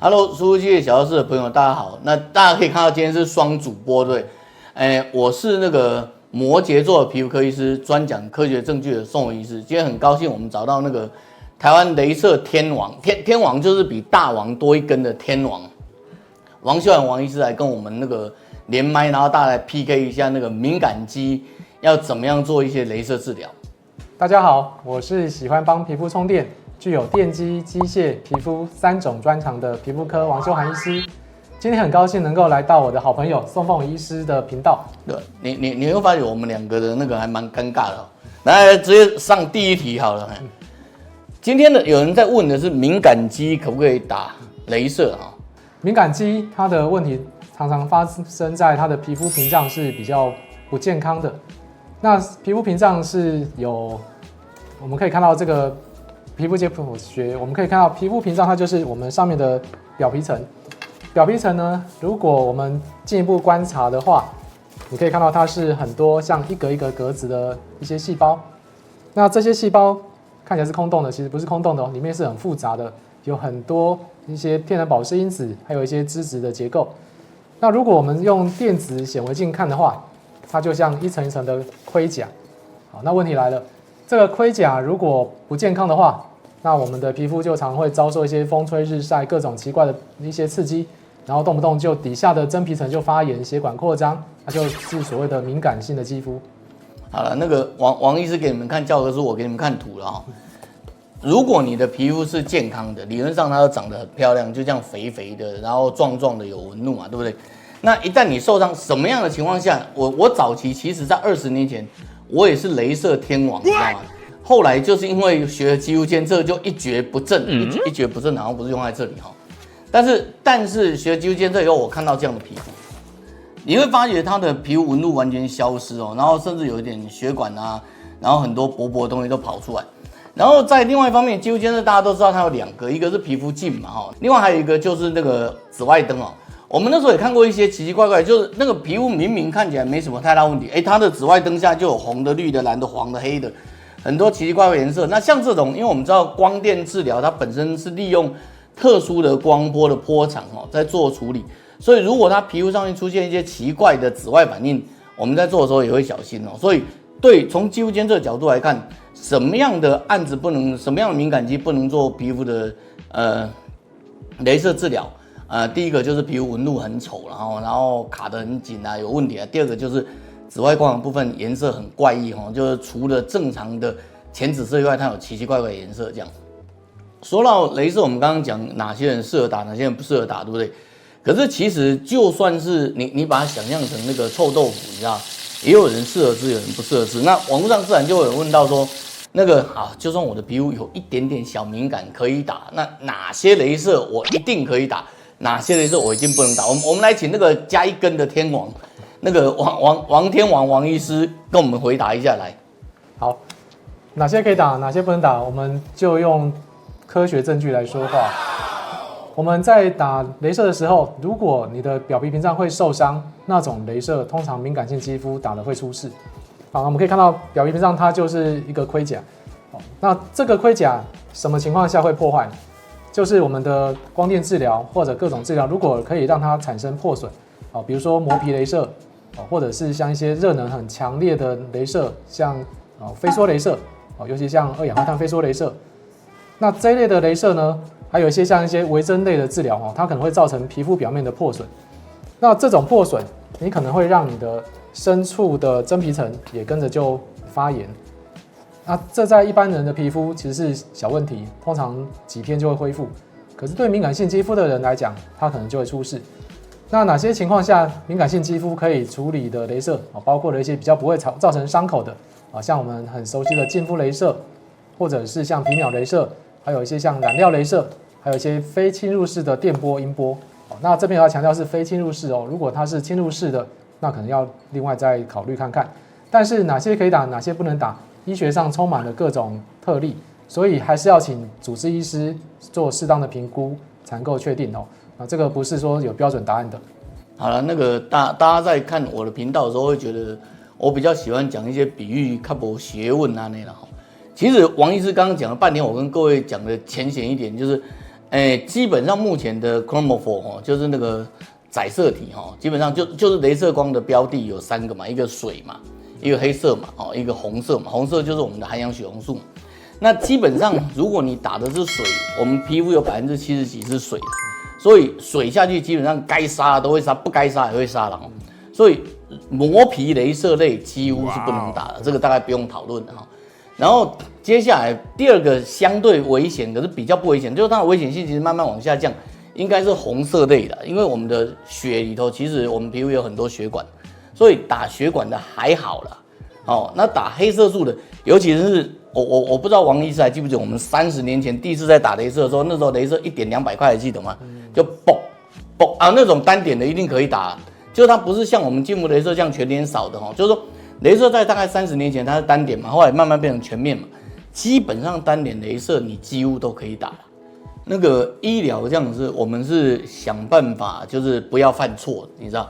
Hello，输入机的小教室的朋友，大家好。那大家可以看到，今天是双主播，对，我是那个摩羯座的皮肤科医师，专讲科学证据的宋文医师。今天很高兴，我们找到那个台湾雷射天王，天王就是比大王多一根的天王，王秀兰王医师来跟我们那个连麦，然后大家来 PK 一下那个敏感肌要怎么样做一些雷射治疗。大家好，我是喜欢帮皮肤充电，具有电机、机械、皮肤3种专长的皮肤科王秀涵医师。今天很高兴能够来到我的好朋友宋凤医师的频道。对，你会发现我们两个的那个还蛮尴尬的哦。来，直接上第一题好了。今天的有人在问的是敏感肌可不可以打雷射啊？敏感肌它的问题常常发生在它的皮肤屏障是比较不健康的。那皮肤屏障是有，我们可以看到这个皮肤解剖学，我们可以看到皮肤屏障它就是我们上面的表皮层。表皮层呢，如果我们进一步观察的话，你可以看到它是很多像一格一格格子的一些细胞。那这些细胞看起来是空洞的，其实不是空洞的哦，里面是很复杂的，有很多一些天然保湿因子，还有一些脂质的结构。那如果我们用电子显微镜看的话，它就像一层一层的盔甲。好，那问题来了，这个盔甲如果不健康的话，那我们的皮肤就常会遭受一些风吹日晒、各种奇怪的一些刺激，然后动不动就底下的真皮层就发炎、血管扩张，那就是所谓的敏感性的肌肤。好了，那个王医师给你们看教科书，我给你们看图了哈。如果你的皮肤是健康的，理论上它就长得很漂亮，就这样肥肥的，然后壮壮的有纹路嘛，对不对？那一旦你受伤，什么样的情况下，我早期其实在20年前，我也是雷射天王，你知道吗？后来就是因为学了肌肤监测，就一蹶不振，一蹶不振好像不是用在这里哈。但是学了肌肤监测以后，我看到这样的皮肤，你会发觉它的皮肤纹路完全消失哦，然后甚至有一点血管啊，然后很多薄薄的东西都跑出来。然后在另外一方面，肌肤监测大家都知道它有2个，一个是皮肤镜嘛哈，另外还有一个就是那个紫外灯哦。我们那时候也看过一些奇奇怪怪，就是那个皮肤明明看起来没什么太大问题，它的紫外灯下就有红的、绿的、蓝的、黄的、黑的，很多奇奇怪怪的颜色。那像这种，因为我们知道光电治疗它本身是利用特殊的光波的波长在做处理，所以如果它皮肤上面出现一些奇怪的紫外反应，我们在做的时候也会小心哦。所以从肌肤监测角度来看，什么样的案子不能，什么样的敏感肌不能做皮肤的雷射治疗？第一个就是皮肤纹路很丑，然后卡得很紧啊，有问题啊。第二个就是紫外光的部分颜色很怪异就是除了正常的浅紫色以外，它有奇奇怪怪的颜色这样。说到雷射，我们刚刚讲哪些人适合打，哪些人不适合打，对不对？可是其实就算是你把它想象成那个臭豆腐，你知道，也有人适合吃，有人不适合吃。那网络上自然就会有人问到说，那个就算我的皮肤有一点点小敏感可以打，那哪些雷射我一定可以打？哪些雷射我一定不能打？我们来请那个加一根的天王，那个王天王王医师跟我们回答一下来。好，哪些可以打，哪些不能打，我们就用科学证据来说话。我们在打雷射的时候，如果你的表皮屏障会受伤，那种雷射通常敏感性肌肤打了会出事。好，我们可以看到表皮屏障它就是一个盔甲。那这个盔甲什么情况下会破坏？就是我们的光电治疗或者各种治疗，如果可以让它产生破损，比如说磨皮雷射，或者是像一些热能很强烈的雷射，像飞梭雷射，尤其像二氧化碳飞梭雷射。那这一类的雷射呢，还有一些像一些微针类的治疗，它可能会造成皮肤表面的破损。那这种破损，你可能会让你的深处的真皮层也跟着就发炎。那这在一般人的皮肤其实是小问题，通常几天就会恢复。可是对敏感性肌肤的人来讲，它可能就会出事。那哪些情况下敏感性肌肤可以处理的雷射包括了一些比较不会造成伤口的像我们很熟悉的净肤雷射，或者是像皮秒雷射，还有一些像染料雷射，还有一些非侵入式的电波、音波。那这边我要强调是非侵入式如果它是侵入式的，那可能要另外再考虑看看。但是哪些可以打，哪些不能打？医学上充满了各种特例，所以还是要请主治医师做适当的评估才能够确定这个不是说有标准答案的。好了，那个大家在看我的频道的时候，会觉得我比较喜欢讲一些比喻、较无学问那类的。其实王医师刚刚讲了半天，我跟各位讲的浅显一点，就是基本上目前的 chromophore 哦，就是那个载色体哈，基本上就是雷射光的标的有3个嘛，一个水嘛，一个黑色嘛，哦，一个红色嘛，红色就是我们的含氧血红素嘛。那基本上如果你打的是水，我们皮肤有70%几是水，所以水下去基本上该杀的都会杀，不该杀也会杀了。所以磨皮雷射类几乎是不能打的，这个大概不用讨论的哈。然后接下来第2个相对危险，可是比较不危险，就是它的危险性其实慢慢往下降，应该是红色类的，因为我们的血里头其实我们皮肤有很多血管，所以打血管的还好啦。哦，那打黑色素的，尤其是我不知道王医师还记不记得我们30年前第一次在打雷射的时候，那时候雷射1点200块，还记得吗？就嘣嘣啊，那种单点的一定可以打，就是它不是像我们筋膜雷射这样全脸扫的哈，就是说。雷射在大概30年前它是单点嘛，后来慢慢变成全面嘛，基本上单点雷射你几乎都可以打。那个医疗这样子，我们是想办法就是不要犯错，你知道。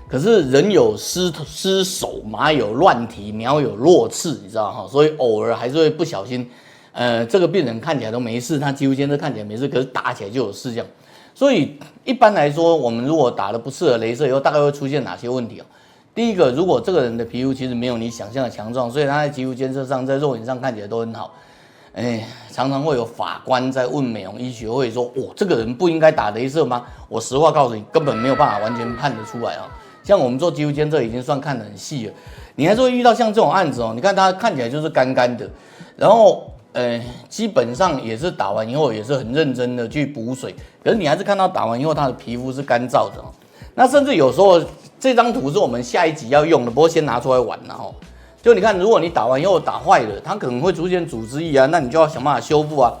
可是人有失手，马有乱蹄，鸟有弱刺，你知道哈，所以偶尔还是会不小心。这个病人看起来都没事，他肌肤监测看起来没事，可是打起来就有事这样。所以一般来说，我们如果打了不适合雷射以后，大概会出现哪些问题啊？第一个，如果这个人的皮肤其实没有你想象的强壮，所以他在肌肤监测上、在肉眼上看起来都很好，常常会有法官在问美容医学会说：“哦，这个人不应该打雷射吗？”我实话告诉你，根本没有办法完全判得出来啊。像我们做肌肤监测已经算看得很细了，你还是会遇到像这种案子哦。你看他看起来就是干干的，然后基本上也是打完以后也是很认真的去补水，可是你还是看到打完以后他的皮肤是干燥的哦。那甚至有时候这张图是我们下一集要用的，不过先拿出来玩了哈。就你看，如果你打完以后打坏了，它可能会出现组织液啊，那你就要想办法修复啊。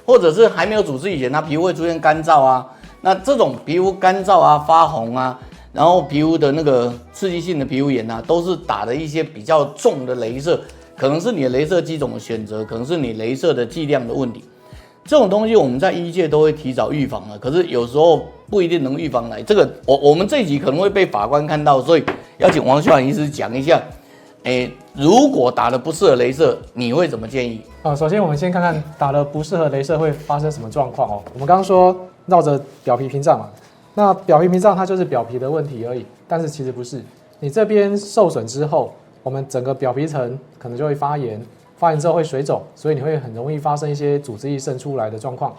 或者是还没有组织以前，它皮肤会出现干燥啊。那这种皮肤干燥啊、发红啊，然后皮肤的那个刺激性的皮肤炎啊，都是打的一些比较重的雷射，可能是你的雷射机种的选择，可能是你雷射的剂量的问题。这种东西我们在医界都会提早预防了，可是有时候不一定能预防来。这个我们这一集可能会被法官看到，所以要请王秀涵医师讲一下。如果打了不适合雷射，你会怎么建议？首先我们先看看打了不适合雷射会发生什么状况哦。我们刚刚说绕着表皮屏障嘛，那表皮屏障它就是表皮的问题而已，但是其实不是。你这边受损之后，我们整个表皮层可能就会发炎。发炎之后会水肿，所以你会很容易发生一些组织液渗出来的状况。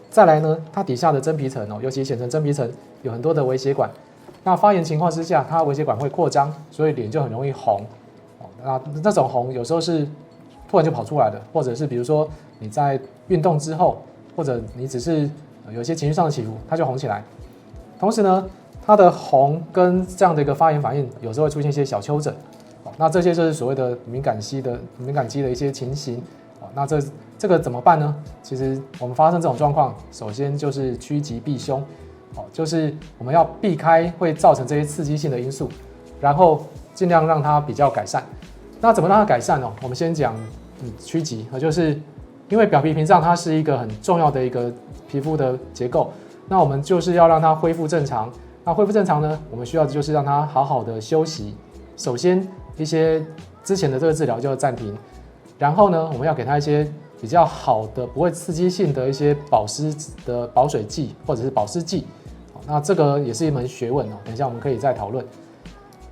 再来呢，它底下的真皮层哦，尤其浅层真皮层有很多的微血管。那发炎情况之下，它微血管会扩张，所以脸就很容易红。那种红有时候是突然就跑出来的，或者是比如说你在运动之后，或者你只是有一些情绪上的起伏，它就红起来。同时呢，它的红跟这样的一个发炎反应，有时候会出现一些小丘疹。那这些就是所谓的敏感肌的一些情形。那这个怎么办呢？其实我们发生这种状况，首先就是趋吉避凶，就是我们要避开会造成这些刺激性的因素，然后尽量让它比较改善。那怎么让它改善呢？我们先讲趋吉，就是因为表皮屏障它是一个很重要的一个皮肤的结构，那我们就是要让它恢复正常。那恢复正常呢，我们需要的就是让它好好的休息。首先，一些之前的这个治疗就要暂停，然后呢，我们要给它一些比较好的、不会刺激性的一些保湿的保水剂或者是保湿剂。那这个也是一门学问哦，等一下我们可以再讨论。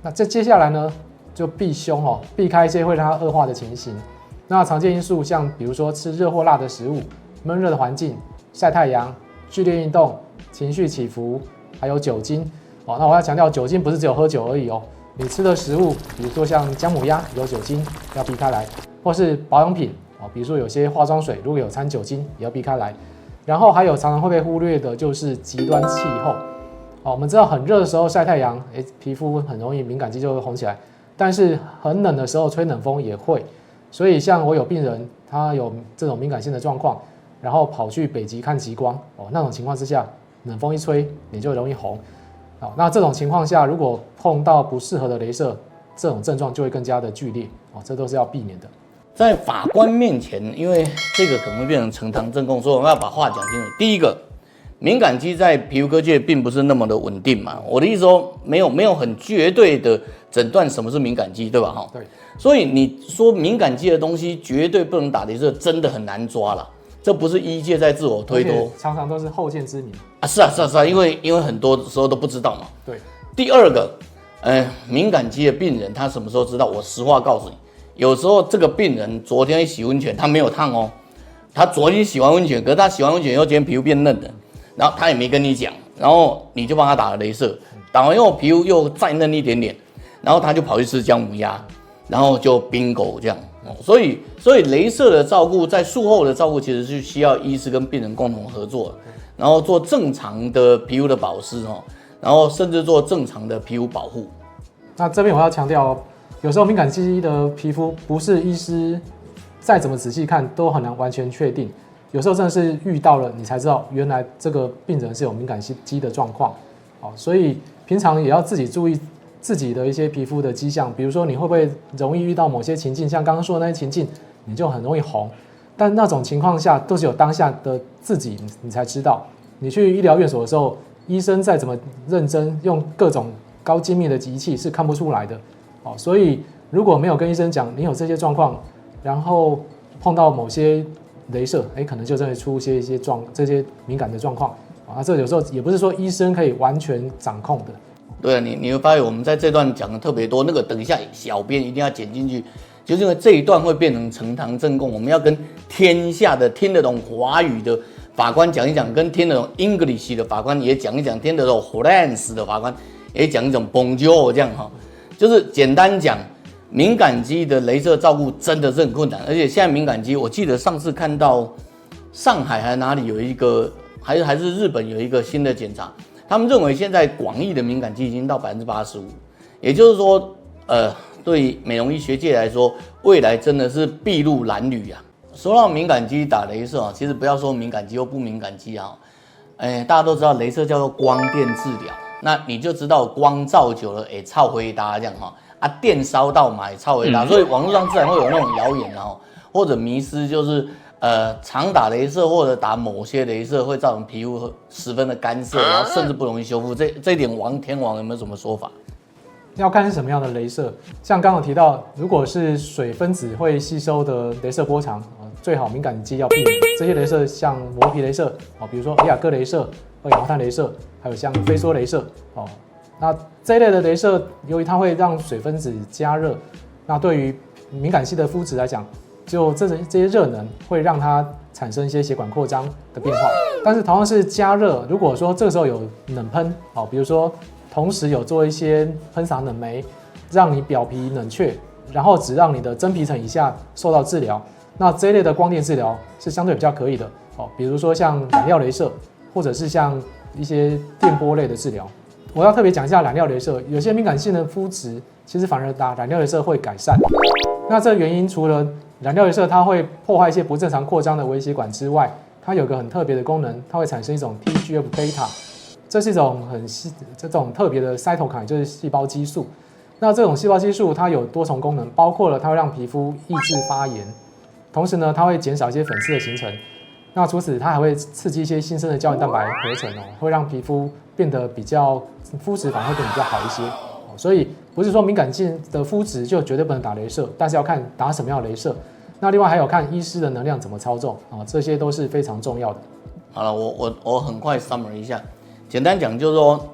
那接下来呢，就避凶哦，避开一些会让它恶化的情形。那常见因素像比如说吃热或辣的食物、闷热的环境、晒太阳、剧烈运动、情绪起伏，还有酒精。那我要强调，酒精不是只有喝酒而已哦。你吃的食物，比如说像姜母鸭有酒精，要避开来；或是保养品比如说有些化妆水如果有掺酒精，也要避开来。然后还有常常会被忽略的就是极端气候。我们知道很热的时候晒太阳，皮肤很容易敏感肌就会红起来，但是很冷的时候吹冷风也会。所以像我有病人，他有这种敏感性的状况，然后跑去北极看极光，那种情况之下，冷风一吹，脸就容易红。那这种情况下，如果碰到不适合的雷射，这种症状就会更加的剧烈，这都是要避免的。在法官面前，因为这个可能会变成呈堂证供，所以我们要把话讲清楚。第一个，敏感肌在皮肤科界并不是那么的稳定嘛。我的意思说，没有很绝对的诊断什么是敏感肌，对吧？对。所以你说敏感肌的东西绝对不能打雷射，真的很难抓了。这不是医界在自我推脱，常常都是后见之明啊。是啊，因为很多时候都不知道嘛。对。第二个，敏感肌的病人他什么时候知道？我实话告诉你，有时候这个病人昨天洗温泉，他没有烫哦，他昨天洗完温泉，可是他洗完温泉以后，今天皮肤变嫩了，然后他也没跟你讲，然后你就帮他打了雷射，打完以后皮肤又再嫩一点点，然后他就跑去吃姜母鸭，然后就bingo这样。所以雷射的照顾，在术后的照顾，其实是需要医师跟病人共同合作，然后做正常的皮肤的保湿哦，然后甚至做正常的皮肤保护。那这边我要强调哦，有时候敏感肌的皮肤不是医师再怎么仔细看都很难完全确定，有时候真的是遇到了你才知道，原来这个病人是有敏感肌的状况。好，所以平常也要自己注意自己的一些皮肤的迹象，比如说你会不会容易遇到某些情境，像刚刚说的那些情境，你就很容易红。但那种情况下，都是有当下的自己你才知道。你去医疗院所的时候，医生再怎么认真，用各种高精密的仪器是看不出来的。所以如果没有跟医生讲你有这些状况，然后碰到某些雷射，可能就真的出现一些这些敏感的状况。这有时候也不是说医生可以完全掌控的。对啊，你会发现我们在这段讲的特别多，那个等一下小编一定要剪进去，就是因为这一段会变成呈堂证供，我们要跟天下的听得懂华语的法官讲一讲，跟听得懂 English 的法官也讲一讲，听得懂 French 的法官也讲一讲 Bonjour 这样哈，就是简单讲，敏感肌的雷射照顾真的是很困难，而且现在敏感肌，我记得上次看到上海还哪里有一个，还是日本有一个新的检查。他们认为现在广义的敏感肌已经到85%，也就是说，对美容医学界来说，未来真的是筚路蓝缕啊。说到敏感肌打雷射啊，其实不要说敏感肌或不敏感肌啊，大家都知道雷射叫做光电治疗，那你就知道光照久了，超回答这样哈，电烧到嘛也超回答，所以网络上自然会有那种谣言啊，或者迷思就是。常打雷射或者打某些雷射会造成皮肤十分的干涩，然后甚至不容易修复。这一点天王有没有什么说法？要看是什么样的雷射，像刚刚提到，如果是水分子会吸收的雷射波长，最好敏感肌要避免。这些雷射像磨皮雷射，比如说皮亚哥雷射、二氧化碳雷射，还有像飞梭雷射，那这一类的雷射，由于它会让水分子加热，那对于敏感肌的肤质来讲，就这些热能会让它产生一些血管扩张的变化，但是同样是加热，如果说这个时候有冷喷，比如说同时有做一些喷洒冷媒，让你表皮冷却，然后只让你的真皮层以下受到治疗，那这一类的光电治疗是相对比较可以的，比如说像染料雷射，或者是像一些电波类的治疗。我要特别讲一下染料雷射，有些敏感性的肤质其实反而打染料雷射会改善。那这原因除了染料雷射它会破坏一些不正常扩张的微血管之外，它有个很特别的功能，它会产生一种 TGF-beta， 这是一种这种特别的 cytokine， 就是细胞激素。那这种细胞激素它有多重功能，包括了它会让皮肤抑制发炎，同时呢它会减少一些粉刺的形成。那除此它还会刺激一些新生的胶原蛋白合成会让皮肤变得比较肤质反而会变得比较好一些。所以不是说敏感性的肤质就绝对不能打雷射，但是要看打什么样的雷射。那另外还有看医师的能量怎么操纵这些都是非常重要的。好了，我很快 summary 一下，简单讲就是说，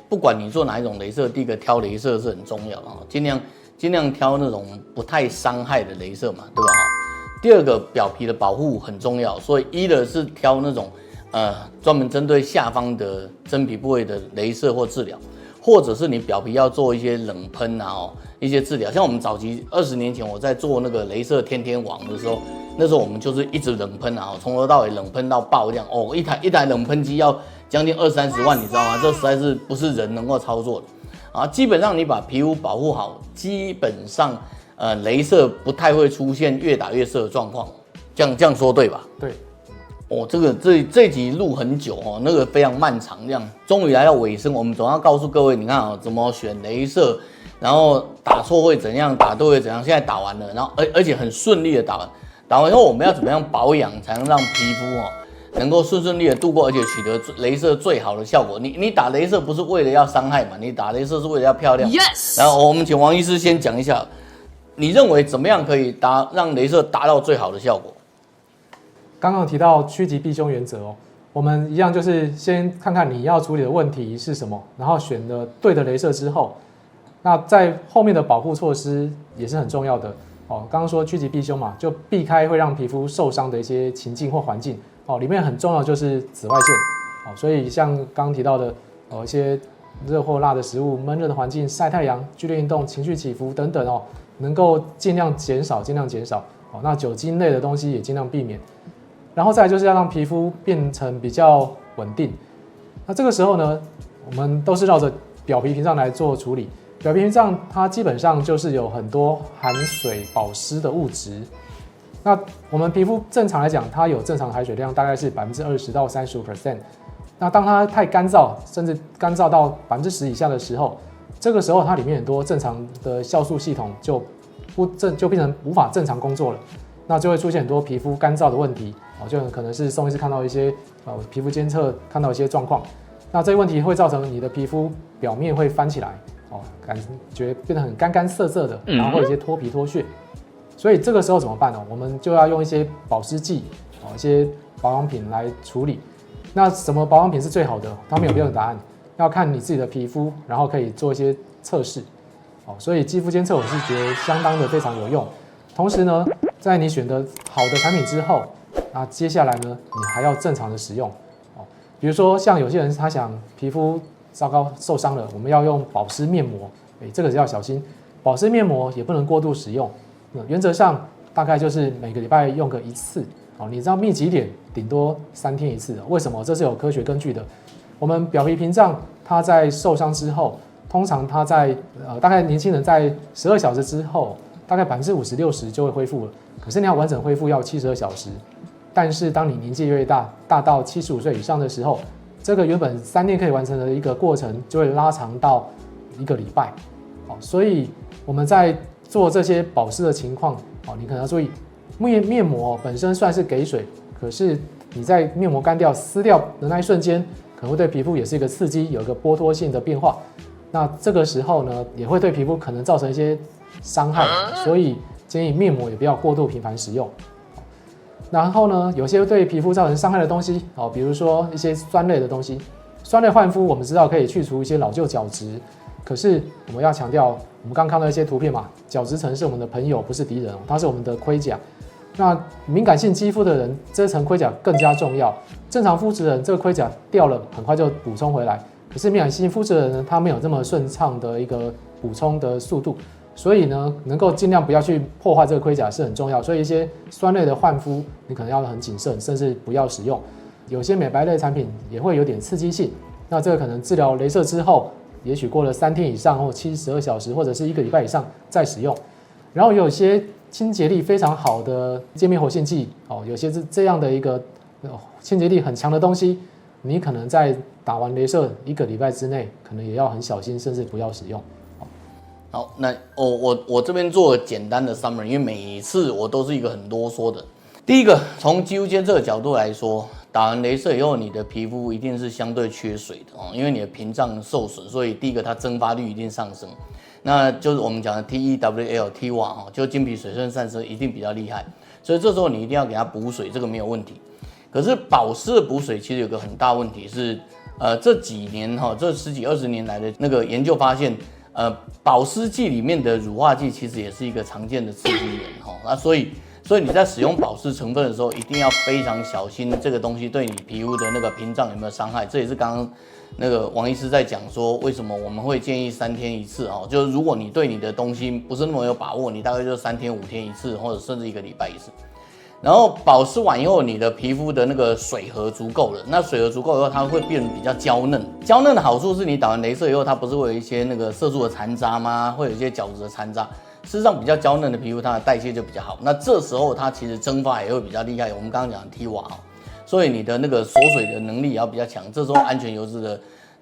不管你做哪一种雷射，第一个挑雷射是很重要的尽量挑那种不太伤害的雷射嘛，对吧？第二个表皮的保护很重要，所以一的是挑那种专门针对下方的真皮部位的雷射或治疗。或者是你表皮要做一些冷喷一些治疗，像我们早期20年前我在做那个雷射天王的时候，那时候我们就是一直冷喷从头到尾冷喷到爆这样一台冷喷机要将近20-30万，你知道吗？这实在是不是人能够操作的基本上你把皮肤保护好，基本上雷射不太会出现越打越色的状况，这样说对吧？对。这集录很久那个非常漫长，这样终于来到尾声，我们总要告诉各位，你看怎么选雷射，然后打错会怎样，打对会怎样。现在打完了，然后而且很顺利的打完以后，我们要怎么样保养才能让皮肤能够顺利的度过，而且取得雷射最好的效果？你打雷射不是为了要伤害嘛？你打雷射是为了要漂亮。Yes。然后我们请王医师先讲一下，你认为怎么样可以让雷射达到最好的效果？刚刚提到趋吉避凶原则哦，我们一样就是先看看你要处理的问题是什么，然后选了对的雷射之后，那在后面的保护措施也是很重要的哦。刚刚说趋吉避凶嘛，就避开会让皮肤受伤的一些情境或环境哦，里面很重要就是紫外线哦，所以像刚刚提到的一些热或辣的食物、闷热的环境、晒太阳、剧烈运动、情绪起伏等等哦，能够尽量减少哦。那酒精类的东西也尽量避免。然后再来就是要让皮肤变成比较稳定。那这个时候呢，我们都是绕着表皮屏障来做处理。表皮屏障它基本上就是有很多含水保湿的物质。那我们皮肤正常来讲，它有正常的含水量，大概是20%到35%。那当它太干燥，甚至干燥到10%以下的时候，这个时候它里面很多正常的酵素系统就变成无法正常工作了，那就会出现很多皮肤干燥的问题哦，就可能是宋医师看到一些皮肤监测看到一些状况，那这些问题会造成你的皮肤表面会翻起来哦，感觉变得很干涩涩的，然后会有一些脱皮脱屑，所以这个时候怎么办呢？我们就要用一些保湿剂哦，一些保养品来处理。那什么保养品是最好的？它没有标准答案，要看你自己的皮肤，然后可以做一些测试。哦，所以肌肤监测我是觉得相当的非常有用。同时呢，在你选择好的产品之后，那接下来呢，你还要正常的使用。哦，比如说像有些人他想皮肤糟糕受伤了，我们要用保湿面膜，这个要小心。保湿面膜也不能过度使用，原则上大概就是每个礼拜用个1次。哦，你知道密集点顶多3天1次，为什么？这是有科学根据的。我们表皮屏障它在受伤之后，通常它在大概年轻人在12小时之后，大概50%-60%就会恢复了。可是你要完整恢复要72小时。但是当你年纪越大，大到75岁以上的时候，这个原本3天可以完成的一个过程，就会拉长到1个礼拜。好，所以我们在做这些保湿的情况，你可能要注意。面膜本身算是给水，可是你在面膜干掉、撕掉的那一瞬间，可能会对皮肤也是一个刺激，有一个剥脱性的变化。那这个时候呢，也会对皮肤可能造成一些伤害，所以建议面膜也不要过度频繁使用。然后呢，有些对皮肤造成伤害的东西，比如说一些酸类的东西，酸类焕肤我们知道可以去除一些老旧角质，可是我们要强调，我们刚看到一些图片嘛，角质层是我们的朋友，不是敌人，它是我们的盔甲。那敏感性肌肤的人，这层盔甲更加重要。正常肤质的人，这个盔甲掉了，很快就补充回来。可是敏感性肤质的人呢，他没有这么顺畅的一个补充的速度，所以呢，能够尽量不要去破坏这个盔甲是很重要。所以一些酸类的焕肤，你可能要很谨慎，甚至不要使用。有些美白类产品也会有点刺激性，那这个可能治疗雷射之后，也许过了3天以上或72小时，或者是1个礼拜以上再使用。然后有些清洁力非常好的界面活性剂有些是这样的一个清洁力很强的东西，你可能在打完雷射1个礼拜之内，可能也要很小心，甚至不要使用。好，那我这边做简单的 summary， 因为每一次我都是一个很啰嗦的。第一个，从肌肤监测的角度来说，打完雷射以后，你的皮肤一定是相对缺水的因为你的屏障受损，所以第一个它蒸发率一定上升。那就是我们讲的 TEWL T1 就经皮水分散失一定比较厉害，所以这时候你一定要给它补水，这个没有问题。可是保湿的补水其实有个很大问题是，这几年这10几20年来的那个研究发现，保湿剂里面的乳化剂其实也是一个常见的刺激源那所以你在使用保湿成分的时候，一定要非常小心这个东西对你皮肤的那个屏障有没有伤害。这也是刚刚那个王医师在讲说，为什么我们会建议3天1次就是如果你对你的东西不是那么有把握，你大概就3天5天1次，或者甚至1个礼拜1次。然后保湿完以后，你的皮肤的那个水合足够了，那水合足够以后，它会变得比较娇嫩。娇嫩的好处是你打完雷射以后，它不是会有一些那个色素的残渣吗？会有一些角质的残渣。事实上，比较娇嫩的皮肤，它的代谢就比较好。那这时候它其实蒸发也会比较厉害。我们刚刚讲的 T 瓦所以你的那个锁水的能力也要比较强。这时候安全油脂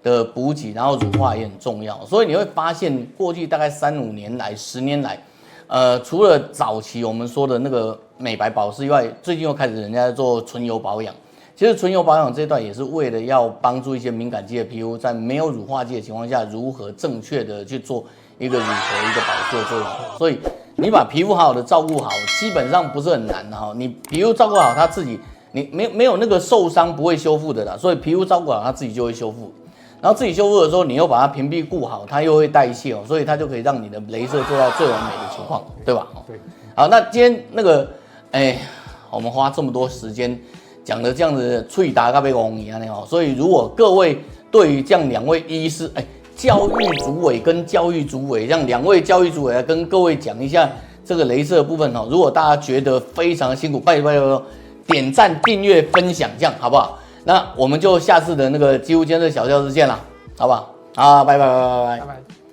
的补给，然后乳化也很重要。所以你会发现，过去大概3、5年来、10年来，除了早期我们说的那个美白保湿以外，最近又开始人家在做纯油保养。其实纯油保养这一段也是为了要帮助一些敏感肌的皮肤，在没有乳化剂的情况下，如何正确的去做一个乳头一个保湿的作用。所以你把皮肤好好的照顾好，基本上不是很难你皮肤照顾好它自己，你没有那个受伤不会修复的啦，所以皮肤照顾好它自己就会修复。然后自己修复的时候，你又把它屏蔽顾好，它又会代谢哦，所以它就可以让你的雷射做到最完美的情况，对吧？对。好，那今天那个，我们花这么多时间讲的这样子脆达咖啡公一样的哦，所以如果各位对于这样2位医师，教育主委跟教育主委，让2位教育主委来跟各位讲一下这个雷射的部分哦。如果大家觉得非常辛苦，拜托点赞、订阅、分享，这样好不好？那我们就下次的那个几乎监测小教室见啦，好不好？好，拜拜。